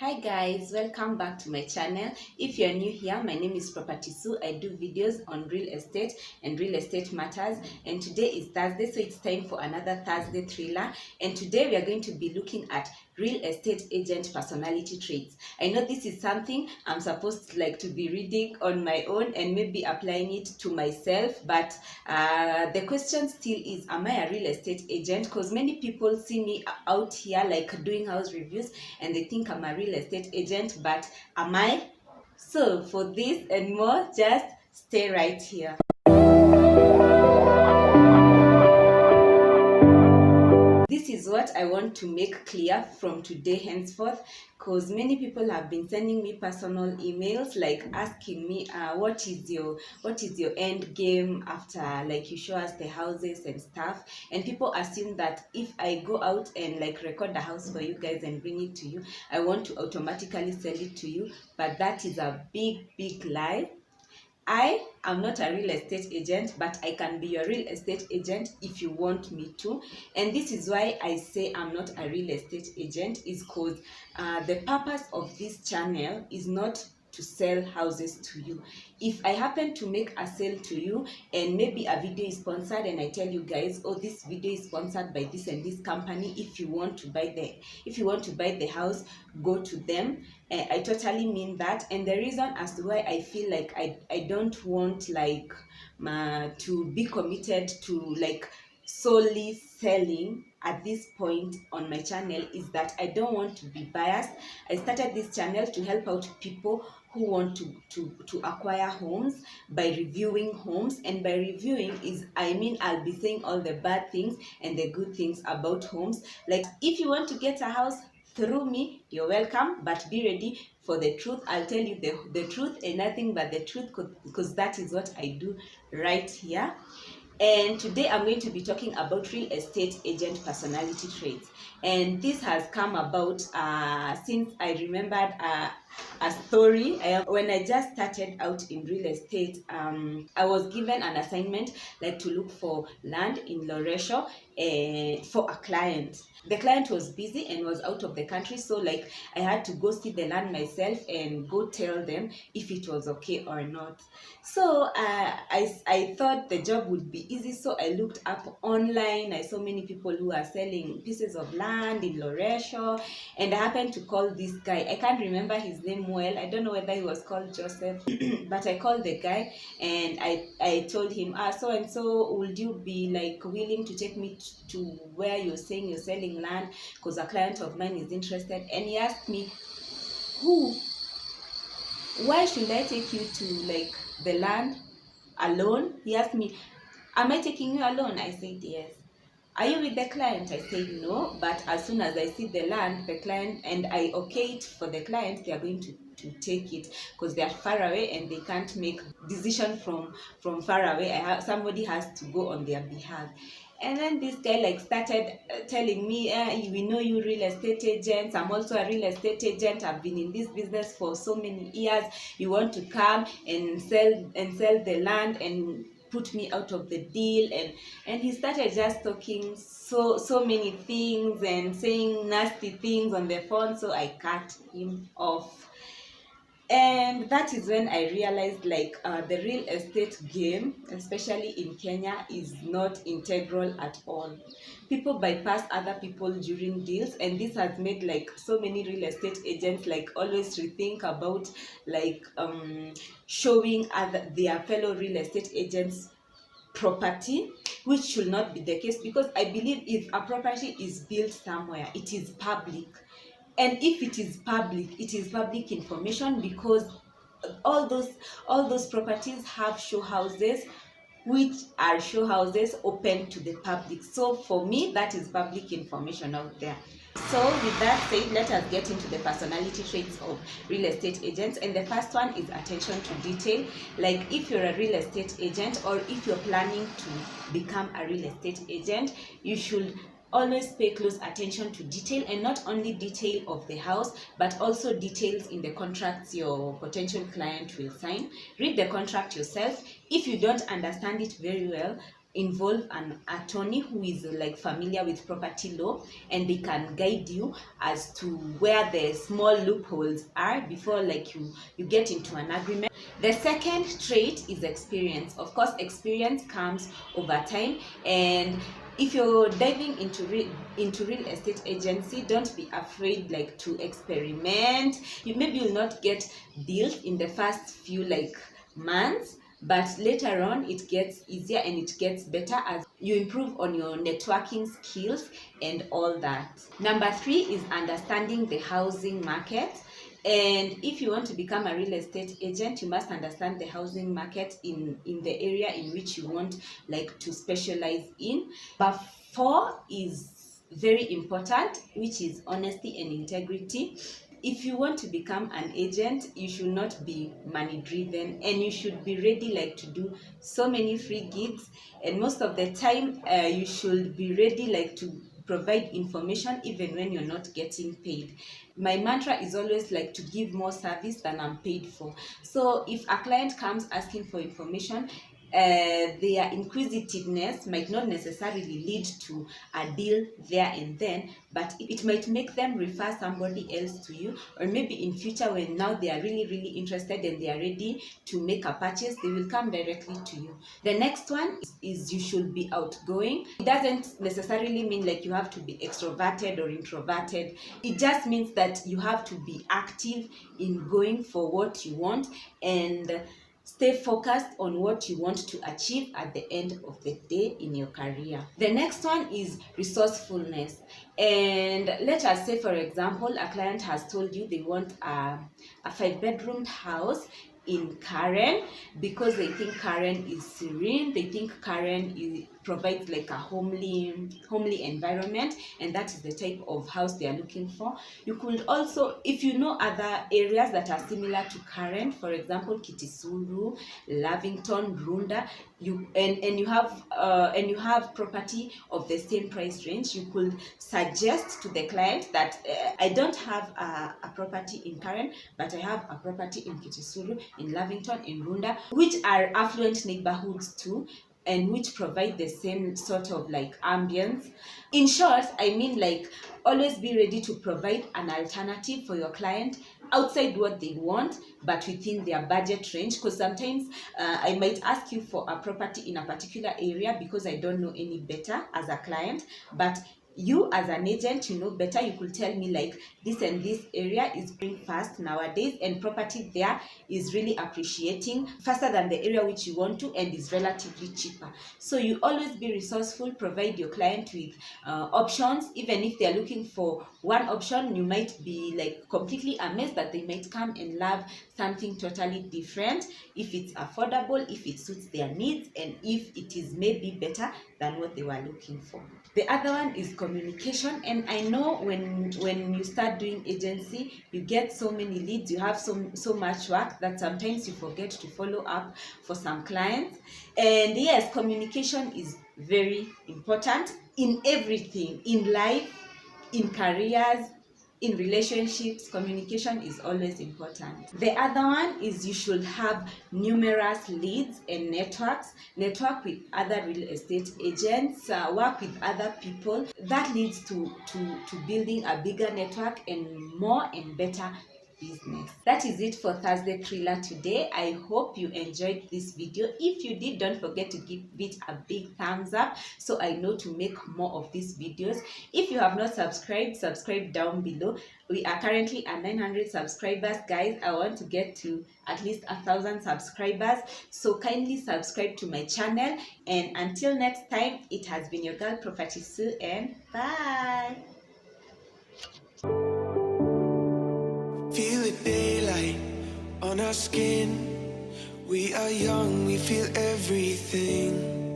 Hi guys, welcome back to my channel. If you're new here, my name is Property Sue. I do videos on real estate and real estate matters, and today is Thursday, so it's time for another Thursday thriller. And today we are going to be looking at real estate agent personality traits. I know this is something I'm supposed to be reading on my own and maybe applying it to myself, but the question still is, am I a real estate agent? Because many people see me out here doing house reviews and they think I'm a real estate agent, but am I? So for this and more, just stay right here. This is what I want to make clear from today henceforth, because many people have been sending me personal emails asking me what is your end game after you show us the houses and stuff, and people assume that if I go out and record the house for you guys and bring it to you, I want to automatically sell it to you. But that is a big lie. I am not a real estate agent, but I can be your real estate agent if you want me to. And this is why I say I'm not a real estate agent, is because the purpose of this channel is not to sell houses to you. If I happen to make a sale to you and maybe a video is sponsored and I tell you guys, oh, this video is sponsored by this and this company, if you want to buy the house, go to them. I totally mean that. And the reason as to why I feel like I don't want to be committed to solely selling at this point on my channel is that I don't want to be biased. I started this channel to help out people who want to acquire homes by reviewing homes. And by reviewing I'll be saying all the bad things and the good things about homes. If you want to get a house through me, you're welcome, but be ready for the truth. I'll tell you the truth and nothing but the truth, because that is what I do right here. And today I'm going to be talking about real estate agent personality traits. And this has come about since I remembered a story. When I just started out in real estate, I was given an assignment to look for land in Loresho for a client. The client was busy and was out of the country, so I had to go see the land myself and go tell them if it was okay or not. So I thought the job would be easy, so I looked up online. I saw many people who are selling pieces of land in Loresho, and I happened to call this guy. I can't remember his name well. I don't know whether he was called Joseph, but I called the guy and I told him, so and so, would you be willing to take me to where you're saying you're selling land, because a client of mine is interested? And he asked me, why should I take you to the land alone? He asked me, am I taking you alone? I said yes. Are you with the client? I said no, but as soon as I see the land, the client, and I okay it for the client, they are going to take it, because they are far away and they can't make decision from far away. Somebody has to go on their behalf. And then this guy started telling me, we know you real estate agents. I'm also a real estate agent. I've been in this business for so many years. You want to come and sell the land and put me out of the deal? And he started just talking so many things and saying nasty things on the phone, so I cut him off. And that is when I realized the real estate game, especially in Kenya, is not integral at all. People bypass other people during deals, and this has made so many real estate agents always rethink about showing their fellow real estate agents property, which should not be the case, because I believe if a property is built somewhere, it is public. And if it is public information, because all those properties have show houses, which are show houses open to the public. So for me, that is public information out there. So with that said, let us get into the personality traits of real estate agents. And the first one is attention to detail. If you're a real estate agent, or if you're planning to become a real estate agent, you should always pay close attention to detail, and not only detail of the house, but also details in the contracts your potential client will sign. Read the contract yourself. If you don't understand it very well, involve an attorney who is like familiar with property law, and they can guide you as to where the small loopholes are before like you get into an agreement. The second trait is experience. Of course, experience comes over time, and if you're diving into real estate agency, don't be afraid like to experiment. Maybe you'll not get deals in the first few like months, but later on it gets easier and it gets better as you improve on your networking skills and all that. Number 3 is understanding the housing market. And if you want to become a real estate agent, you must understand the housing market in the area in which you want like to specialize in. But 4 is very important, which is honesty and integrity. If you want to become an agent, you should not be money driven, and you should be ready like to do so many free gigs, and most of the time you should be ready like to provide information even when you're not getting paid. My mantra is always like to give more service than I'm paid for. So if a client comes asking for information, their inquisitiveness might not necessarily lead to a deal there and then, but it might make them refer somebody else to you, or maybe in future when now they are really interested and they are ready to make a purchase, they will come directly to you. The next one is you should be outgoing. It doesn't necessarily mean like you have to be extroverted or introverted. It just means that you have to be active in going for what you want and stay focused on what you want to achieve at the end of the day in your career. The next one is resourcefulness. And let us say, for example, a client has told you they want a 5-bedroom house in Karen because they think Karen is serene, they think Karen provides like a homely environment, and that is the type of house they are looking for. You could also, if you know other areas that are similar to Karen, for example Kitisuru, Lavington, Runda, you have property of the same price range, you could suggest to the client that I don't have a property in Karen, but I have a property in Kitisuru, in Lavington, in Runda, which are affluent neighborhoods too, and which provide the same sort of like ambience. In short, I mean like always be ready to provide an alternative for your client outside what they want, but within their budget range, because sometimes I might ask you for a property in a particular area because I don't know any better as a client, but you as an agent, you know better. You could tell me like this and this area is growing fast nowadays, and property there is really appreciating faster than the area which you want to, and is relatively cheaper. So you always be resourceful, provide your client with options. Even if they're looking for one option, you might be like completely amazed that they might come and love something totally different if it's affordable, if it suits their needs, and if it is maybe better than what they were looking for. The other one is communication, and I know when you start doing agency, you get so many leads, you have so much work that sometimes you forget to follow up for some clients. And yes, communication is very important in everything, in life, in careers, in relationships. Communication is always important. The other one is you should have numerous leads and networks. Network with other real estate agents, work with other people. That leads to building a bigger network and more and better business. That is it for Thursday Thriller today. I hope you enjoyed this video. If you did, don't forget to give it a big thumbs up so I know to make more of these videos. If you have not subscribed, subscribe down below. We are currently at 900 subscribers, guys. I want to get to at least 1,000 subscribers, so kindly subscribe to my channel. And until next time, it has been your girl Property Sue, and bye. Feel the daylight on our skin. We are young, we feel everything.